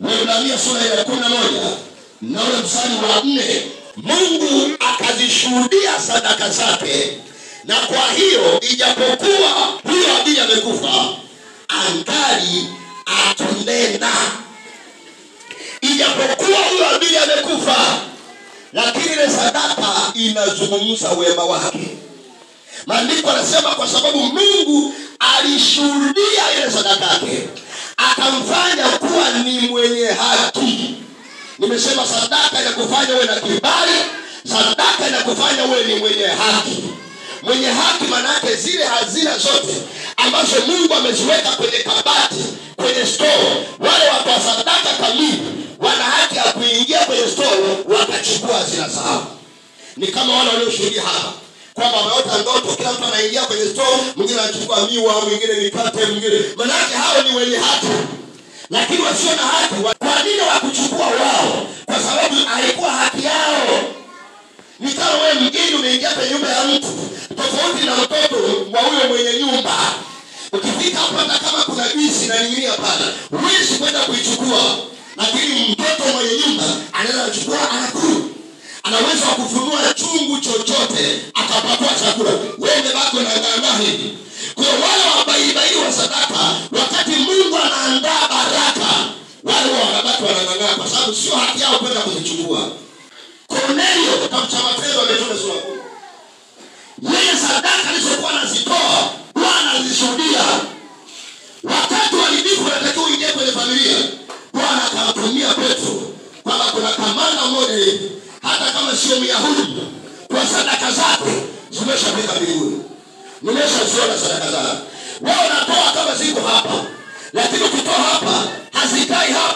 Waebrania sura ya 11 na ule mstari wa 4, Mungu akazishuhudia sadaka zake, na kwa hiyo ijapokuwa huyo Habili amekufa, angali atunena. Ijapokuwa huyo Habili amekufa, lakini ile sadaka inazungumza wema wake. Maandiko yanasema kwa sababu Mungu alishuhudia ile sadaka yake, akamfanya kuwa ni mwenye haki. Nimesema sadaka inakufanya uwe na kibali, sadaka inakufanya uwe ni mwenye haki. Mwenye haki manake zile hazina zote ambazo Mungu ameziweka kwenye kabati, kwenye store, wale watu wa sadaka kamili wana haki ya kuingia kwenye store wakachukua hazina zao. Ni kama wale walioshuhudia hapa kwamba wameota ndoto, kila mtu anaingia kwenye store, mwingine anachukua miwa, mwingine mikate, mwingine. Manake hao ni wenye haki. Lakini wasio na haki, kwa nini wakuchukua wao? Kwa sababu haikuwa haki yao. Ni kama wewe mgeni umeingia kwenye nyumba ya mtu, tofauti na mtoto wa huyo mwenye nyumba. Ukifika hapa kama kuna juisi na nyingine pale, huwezi kwenda kuichukua. Lakini mtoto mwenye nyumba anaweza kuchukua, anakula. Anaweza kufunua chungu chochote akapakua chakula. Wewe umebaki na ng'ang'ana hivi. Kwa wale wabaibai wa sadaka, wakati Mungu anaandaa baraka, wale wanabaki wanang'ang'ana kwa sababu sio haki yao kwenda kuzichukua. Kornelio kitabu cha Matendo ametona sura 10. Yeye sadaka alizokuwa anazitoa, Bwana alishuhudia. Wakati walibifu wanatakiwa ingie kwenye familia, Bwana akamtumia Petro kwamba kuna kamanda mmoja hivi, hata kama sio Myahudi, kwa sadaka zake zimeshafika mbinguni. Nimeshaziona sadaka zake. Wao wanatoa kama ziko hapa, lakini ukitoa hapa hazikai hapa.